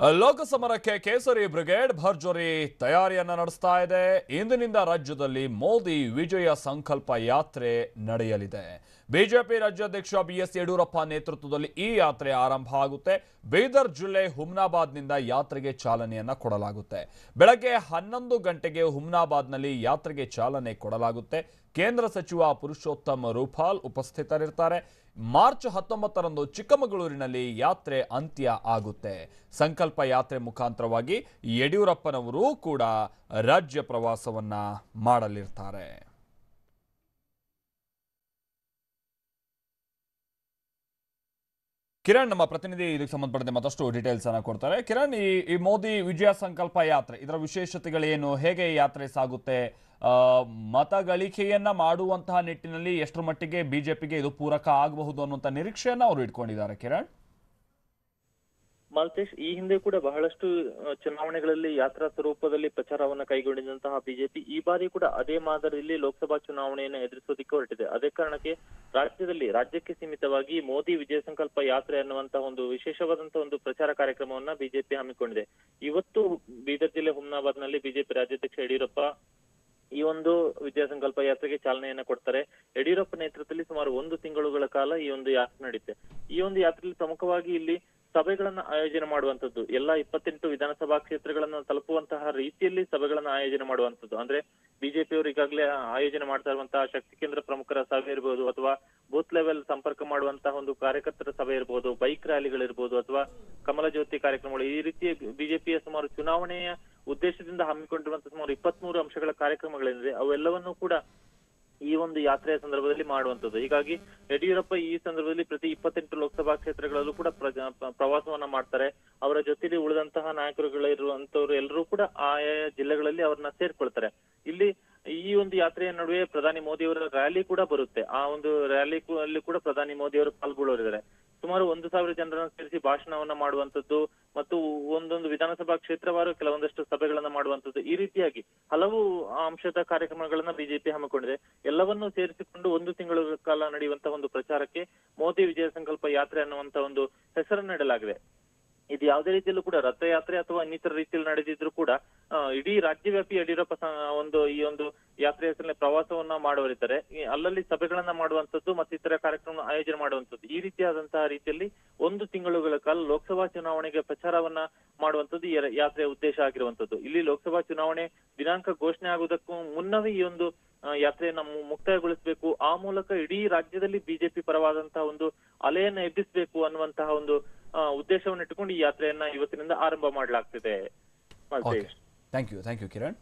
ಲೋಕಸಮರಕ್ಕೆ ಕೇಸರಿ ಬ್ರಿಗೇಡ್ ಭರ್ಜರಿ ತಯಾರಿಯನ್ನ ನಡೆಸ್ತಾ ಇದೆ. ಇಂದಿನಿಂದ ರಾಜ್ಯದಲ್ಲಿ ಮೋದಿ ವಿಜಯ ಸಂಕಲ್ಪ ಯಾತ್ರೆ ನಡೆಯಲಿದೆ. ಬಿಜೆಪಿ ರಾಜ್ಯಾಧ್ಯಕ್ಷ ಬಿಎಸ್ ಯಡಿಯೂರಪ್ಪ ನೇತೃತ್ವದಲ್ಲಿ ಈ ಯಾತ್ರೆ ಆರಂಭ ಆಗುತ್ತೆ. ಬೀದರ್ ಜಿಲ್ಲೆ ಹುಮ್ನಾಬಾದ್ನಿಂದ ಯಾತ್ರೆಗೆ ಚಾಲನೆಯನ್ನ ಕೊಡಲಾಗುತ್ತೆ. ಬೆಳಗ್ಗೆ 11 ಗಂಟೆಗೆ ಹುಮ್ನಾಬಾದ್ನಲ್ಲಿ ಯಾತ್ರೆಗೆ ಚಾಲನೆ ಕೊಡಲಾಗುತ್ತೆ. ಕೇಂದ್ರ ಸಚಿವ ಪುರುಷೋತ್ತಮ್ ರೂಪಾಲ್ ಉಪಸ್ಥಿತರಿರ್ತಾರೆ. ಮಾರ್ಚ್ 19ರಂದು ಚಿಕ್ಕಮಗಳೂರಿನಲ್ಲಿ ಯಾತ್ರೆ ಅಂತ್ಯ ಆಗುತ್ತೆ. ಸಂಕಲ್ಪ ಯಾತ್ರೆ ಮುಖಾಂತರವಾಗಿ ಯಡಿಯೂರಪ್ಪನವರು ಕೂಡ ರಾಜ್ಯ ಪ್ರವಾಸವನ್ನ ಮಾಡಲಿರ್ತಾರೆ. ಕಿರಣ್ ನಮ್ಮ ಪ್ರತಿನಿಧಿ ಇದಕ್ಕೆ ಸಂಬಂಧಪಟ್ಟಂತೆ ಮತ್ತಷ್ಟು ಡೀಟೇಲ್ಸ್ ಅನ್ನ ಕೊಡ್ತಾರೆ. ಕಿರಣ್, ಈ ಮೋದಿ ವಿಜಯ ಸಂಕಲ್ಪ ಯಾತ್ರೆ ಇದರ ವಿಶೇಷತೆಗಳೇನು, ಹೇಗೆ ಯಾತ್ರೆ ಸಾಗುತ್ತೆ, ಮತ ಗಳಿಕೆಯನ್ನ ಮಾಡುವಂತಹ ನಿಟ್ಟಿನಲ್ಲಿ ಎಷ್ಟರ ಮಟ್ಟಿಗೆ ಬಿಜೆಪಿಗೆ ಇದು ಪೂರಕ ಆಗಬಹುದು ಅನ್ನುವಂತ ನಿರೀಕ್ಷೆಯನ್ನ ಅವರು ಇಟ್ಕೊಂಡಿದ್ದಾರೆ? ಕಿರಣ್, ಮಾಲ್ತೇಶ್, ಈ ಹಿಂದೆ ಕೂಡ ಬಹಳಷ್ಟು ಚುನಾವಣೆಗಳಲ್ಲಿ ಯಾತ್ರಾ ಸ್ವರೂಪದಲ್ಲಿ ಪ್ರಚಾರವನ್ನ ಕೈಗೊಂಡಿದ್ದಂತಹ ಬಿಜೆಪಿ ಈ ಬಾರಿ ಕೂಡ ಅದೇ ಮಾದರಿಯಲ್ಲಿ ಲೋಕಸಭಾ ಚುನಾವಣೆಯನ್ನು ಎದುರಿಸೋದಕ್ಕೆ ಹೊರಟಿದೆ. ಅದೇ ಕಾರಣಕ್ಕೆ ರಾಜ್ಯಕ್ಕೆ ಸೀಮಿತವಾಗಿ ಮೋದಿ ವಿಜಯ ಸಂಕಲ್ಪ ಯಾತ್ರೆ ಅನ್ನುವಂತಹ ಒಂದು ವಿಶೇಷವಾದಂತಹ ಒಂದು ಪ್ರಚಾರ ಕಾರ್ಯಕ್ರಮವನ್ನ ಬಿಜೆಪಿ ಹಮ್ಮಿಕೊಂಡಿದೆ. ಇವತ್ತು ಬೀದರ್ ಜಿಲ್ಲೆ ಹುಮ್ನಾಬಾದ್ನಲ್ಲಿ ಬಿಜೆಪಿ ರಾಜ್ಯಾಧ್ಯಕ್ಷ ಯಡಿಯೂರಪ್ಪ ಈ ಒಂದು ವಿಜಯ ಸಂಕಲ್ಪ ಯಾತ್ರೆಗೆ ಚಾಲನೆಯನ್ನ ಕೊಡ್ತಾರೆ. ಯಡಿಯೂರಪ್ಪ ನೇತೃತ್ವದಲ್ಲಿ ಸುಮಾರು 1 ತಿಂಗಳುಗಳ ಕಾಲ ಈ ಒಂದು ಯಾತ್ರೆ ನಡೆಯುತ್ತೆ. ಈ ಒಂದು ಯಾತ್ರೆಯಲ್ಲಿ ಪ್ರಮುಖವಾಗಿ ಇಲ್ಲಿ ಸಭೆಗಳನ್ನ ಆಯೋಜನೆ ಮಾಡುವಂತದ್ದು, ಎಲ್ಲಾ 28 ವಿಧಾನಸಭಾ ಕ್ಷೇತ್ರಗಳನ್ನ ತಲುಪುವಂತಹ ರೀತಿಯಲ್ಲಿ ಸಭೆಗಳನ್ನ ಆಯೋಜನೆ ಮಾಡುವಂತದ್ದು. ಅಂದ್ರೆ ಬಿಜೆಪಿಯವರು ಈಗಾಗಲೇ ಆಯೋಜನೆ ಮಾಡ್ತಾ ಇರುವಂತಹ ಶಕ್ತಿ ಕೇಂದ್ರ ಪ್ರಮುಖರ ಸಭೆ ಇರಬಹುದು, ಅಥವಾ ಬೂತ್ ಲೆವೆಲ್ ಸಂಪರ್ಕ ಮಾಡುವಂತಹ ಒಂದು ಕಾರ್ಯಕರ್ತರ ಸಭೆ ಇರಬಹುದು, ಬೈಕ್ ರ್ಯಾಲಿಗಳಿರ್ಬೋದು, ಅಥವಾ ಕಮಲ ಜ್ಯೋತಿ ಕಾರ್ಯಕ್ರಮಗಳು, ಈ ರೀತಿಯ ಬಿಜೆಪಿಯ ಸುಮಾರು ಚುನಾವಣೆಯ ಉದ್ದೇಶದಿಂದ ಹಮ್ಮಿಕೊಂಡಿರುವಂತಹ ಸುಮಾರು 23 ಅಂಶಗಳ ಕಾರ್ಯಕ್ರಮಗಳಿವೆ. ಅವೆಲ್ಲವನ್ನೂ ಕೂಡ ಈ ಒಂದು ಯಾತ್ರೆಯ ಸಂದರ್ಭದಲ್ಲಿ ಮಾಡುವಂತದ್ದು. ಹೀಗಾಗಿ ಯಡಿಯೂರಪ್ಪ ಈ ಸಂದರ್ಭದಲ್ಲಿ ಪ್ರತಿ 28 ಲೋಕಸಭಾ ಕ್ಷೇತ್ರಗಳಲ್ಲೂ ಕೂಡ ಪ್ರವಾಸವನ್ನ ಮಾಡ್ತಾರೆ. ಅವರ ಜೊತೆಲಿ ಉಳಿದಂತಹ ನಾಯಕರುಗಳಿರುವಂತವ್ರು ಎಲ್ಲರೂ ಕೂಡ ಆಯಾ ಜಿಲ್ಲೆಗಳಲ್ಲಿ ಅವ್ರನ್ನ ಸೇರ್ಕೊಳ್ತಾರೆ. ಇಲ್ಲಿ ಈ ಒಂದು ಯಾತ್ರೆಯ ನಡುವೆ ಪ್ರಧಾನಿ ಮೋದಿ ಅವರ ರ್ಯಾಲಿ ಕೂಡ ಬರುತ್ತೆ. ಆ ಒಂದು ರ್ಯಾಲಿ ಅಲ್ಲಿ ಕೂಡ ಪ್ರಧಾನಿ ಮೋದಿ ಅವರು ಪಾಲ್ಗೊಳ್ಳೋರಿದ್ದಾರೆ. ಸುಮಾರು 1,000 ಜನರನ್ನು ಸೇರಿಸಿ ಭಾಷಣವನ್ನ ಮಾಡುವಂತದ್ದು ಮತ್ತು ಒಂದೊಂದು ವಿಧಾನಸಭಾ ಕ್ಷೇತ್ರವಾರು ಕೆಲವೊಂದಷ್ಟು ಸಭೆಗಳನ್ನ ಮಾಡುವಂತದ್ದು, ಈ ರೀತಿಯಾಗಿ ಹಲವು ಅಂಶದ ಕಾರ್ಯಕ್ರಮಗಳನ್ನ ಬಿಜೆಪಿ ಹಮ್ಮಿಕೊಂಡಿದೆ. ಎಲ್ಲವನ್ನೂ ಸೇರಿಸಿಕೊಂಡು 1 ತಿಂಗಳ ಕಾಲ ನಡೆಯುವಂತಹ ಒಂದು ಪ್ರಚಾರಕ್ಕೆ ಮೋದಿ ವಿಜಯ ಸಂಕಲ್ಪ ಯಾತ್ರೆ ಅನ್ನುವಂತ ಒಂದು ಹೆಸರನ್ನು ನೀಡಲಾಗಿದೆ. ಇದು ಯಾವುದೇ ರೀತಿಯಲ್ಲೂ ಕೂಡ ರಥಯಾತ್ರೆ ಅಥವಾ ಇನ್ನಿತರ ರೀತಿಯಲ್ಲಿ ನಡೆದಿದ್ರು ಕೂಡ ಇಡೀ ರಾಜ್ಯವ್ಯಾಪಿ ಯಡಿಯೂರಪ್ಪ ಈ ಒಂದು ಯಾತ್ರೆ ಹೆಸರಲ್ಲಿ ಪ್ರವಾಸವನ್ನ ಮಾಡುವರಿದ್ದಾರೆ. ಅಲ್ಲಲ್ಲಿ ಸಭೆಗಳನ್ನ ಮಾಡುವಂತದ್ದು ಮತ್ತು ಇತರ ಕಾರ್ಯಕ್ರಮ ಆಯೋಜನೆ ಮಾಡುವಂತದ್ದು, ಈ ರೀತಿಯಾದಂತಹ ರೀತಿಯಲ್ಲಿ 1 ತಿಂಗಳುಗಳ ಕಾಲ ಲೋಕಸಭಾ ಚುನಾವಣೆಗೆ ಪ್ರಚಾರವನ್ನ ಮಾಡುವಂತದ್ದು ಈ ಯಾತ್ರೆಯ ಉದ್ದೇಶ ಆಗಿರುವಂತದ್ದು. ಇಲ್ಲಿ ಲೋಕಸಭಾ ಚುನಾವಣೆ ದಿನಾಂಕ ಘೋಷಣೆ ಆಗುವುದಕ್ಕೂ ಮುನ್ನವೇ ಈ ಒಂದು ಯಾತ್ರೆಯನ್ನ ಮುಕ್ತಾಯಗೊಳಿಸಬೇಕು. ಆ ಮೂಲಕ ಇಡೀ ರಾಜ್ಯದಲ್ಲಿ ಬಿಜೆಪಿ ಪರವಾದಂತಹ ಒಂದು ಅಲೆಯನ್ನ ಎಬ್ಬಿಸಬೇಕು ಅನ್ನುವಂತಹ ಒಂದು ಉದ್ದೇಶವನ್ನು ಇಟ್ಟುಕೊಂಡು ಈ ಯಾತ್ರೆಯನ್ನ ಇವತ್ತಿನಿಂದ ಆರಂಭ ಮಾಡಲಾಗ್ತಿದೆ. Thank you Kiran.